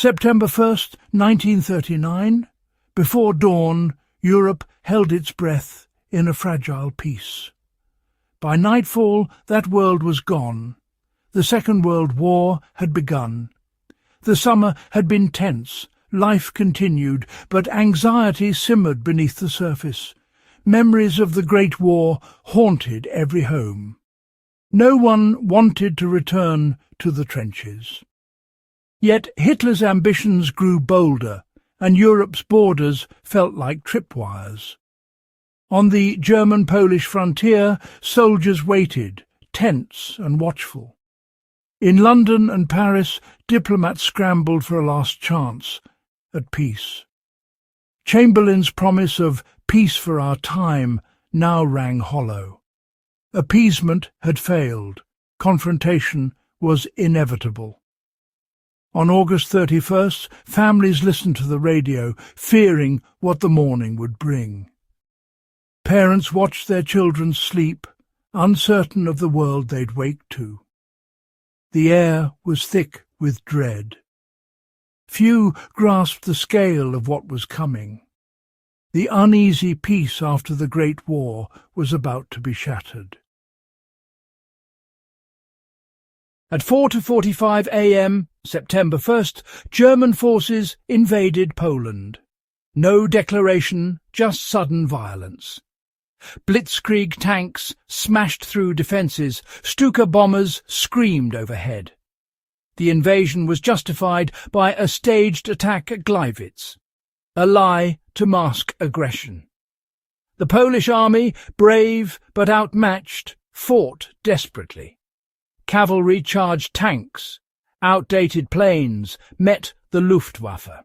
September 1st, 1939. Before dawn, Europe held its breath in a fragile peace. By nightfall, that world was gone. The Second World War had begun. The summer had been tense, life continued, but anxiety simmered beneath the surface. Memories of the Great War haunted every home. No one wanted to return to the trenches. Yet Hitler's ambitions grew bolder, and Europe's borders felt like tripwires. On the German-Polish frontier, soldiers waited, tense and watchful. In London and Paris, diplomats scrambled for a last chance at peace. Chamberlain's promise of peace for our time now rang hollow. Appeasement had failed. Confrontation was inevitable. On August 31st, families listened to the radio, fearing what the morning would bring. Parents watched their children sleep, uncertain of the world they'd wake to. The air was thick with dread. Few grasped the scale of what was coming. The uneasy peace after the Great War was about to be shattered. At 4:45 a.m., September 1st, German forces invaded Poland. No declaration, just sudden violence. Blitzkrieg tanks smashed through defences, Stuka bombers screamed overhead. The invasion was justified by a staged attack at Gleiwitz, a lie to mask aggression. The Polish army, brave but outmatched, fought desperately. Cavalry charged tanks. Outdated planes met the Luftwaffe.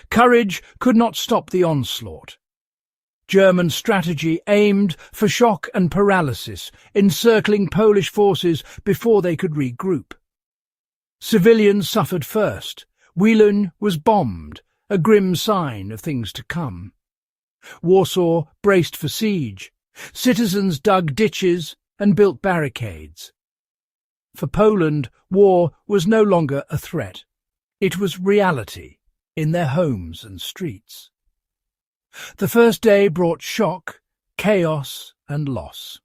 Courage could not stop the onslaught. German strategy aimed for shock and paralysis, encircling Polish forces before they could regroup. Civilians suffered first. Wielun was bombed, a grim sign of things to come. Warsaw braced for siege. Citizens dug ditches and built barricades. For Poland, war was no longer a threat. It was reality in their homes and streets. The first day brought shock, chaos and loss.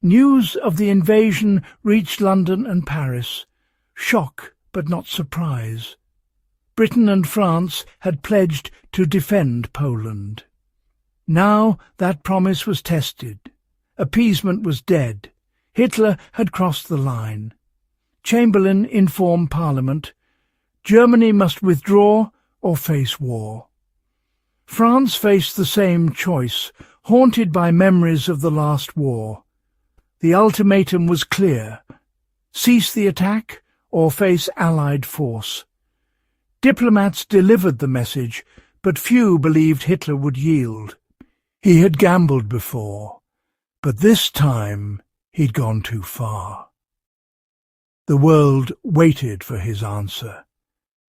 News of the invasion reached London and Paris. Shock, but not surprise. Britain and France had pledged to defend Poland. Now that promise was tested. Appeasement was dead. Hitler had crossed the line. Chamberlain informed Parliament. Germany must withdraw or face war. France faced the same choice, haunted by memories of the last war. The ultimatum was clear: cease the attack or face Allied force. Diplomats delivered the message, but few believed Hitler would yield. He had gambled before, but this time he'd gone too far. The world waited for his answer,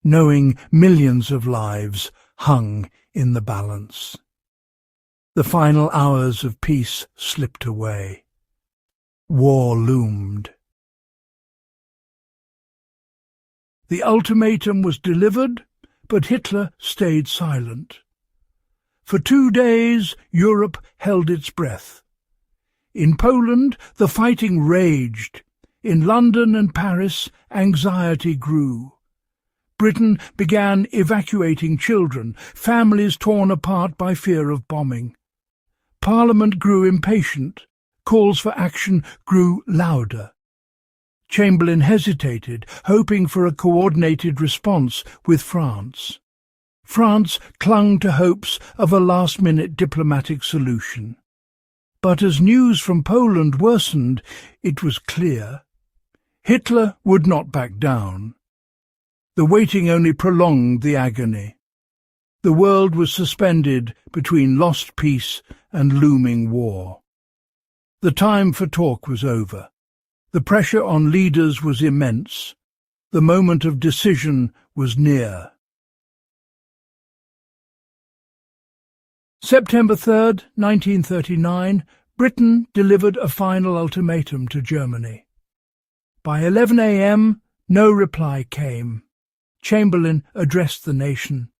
knowing millions of lives hung in the balance. The final hours of peace slipped away. War loomed. The ultimatum was delivered, but Hitler stayed silent. For 2 days, Europe held its breath. In Poland, the fighting raged. In London and Paris, anxiety grew. Britain began evacuating children, families torn apart by fear of bombing. Parliament grew impatient. Calls for action grew louder. Chamberlain hesitated, hoping for a coordinated response with France. France clung to hopes of a last-minute diplomatic solution. But as news from Poland worsened, it was clear. Hitler would not back down. The waiting only prolonged the agony. The world was suspended between lost peace and looming war. The time for talk was over. The pressure on leaders was immense. The moment of decision was near. September 3rd, 1939, Britain delivered a final ultimatum to Germany. By 11 a.m., no reply came. Chamberlain addressed the nation.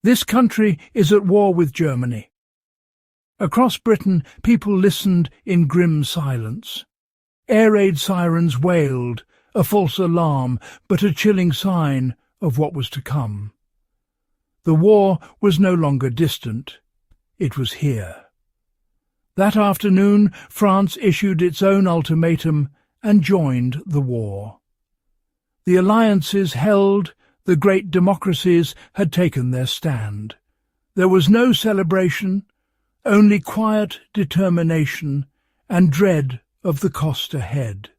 "This country is at war with Germany." Across Britain, people listened in grim silence. Air raid sirens wailed, a false alarm, but a chilling sign of what was to come. The war was no longer distant. It was here. That afternoon, France issued its own ultimatum and joined the war. The alliances held, the great democracies had taken their stand. There was no celebration, only quiet determination and dread of the cost ahead.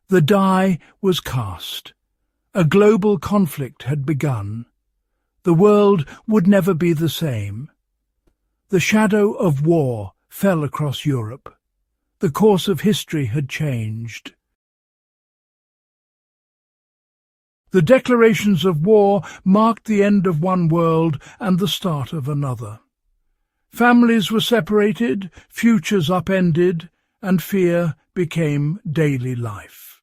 The die was cast. A global conflict had begun. The world would never be the same. The shadow of war fell across Europe. The course of history had changed. The declarations of war marked the end of one world and the start of another. Families were separated, futures upended, and fear became daily life.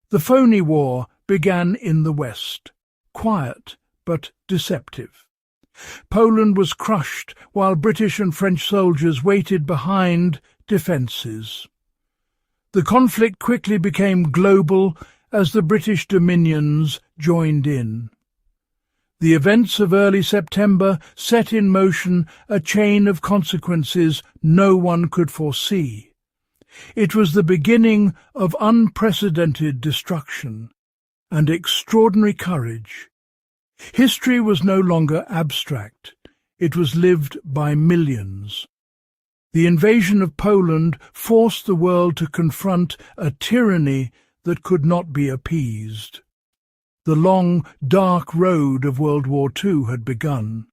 The phony war began in the West, quiet but deceptive. Poland was crushed while British and French soldiers waited behind defences. The conflict quickly became global as the British dominions joined in. The events of early September set in motion a chain of consequences no one could foresee. It was the beginning of unprecedented destruction and extraordinary courage. History was no longer abstract. It was lived by millions. The invasion of Poland forced the world to confront a tyranny that could not be appeased. The long, dark road of World War II had begun.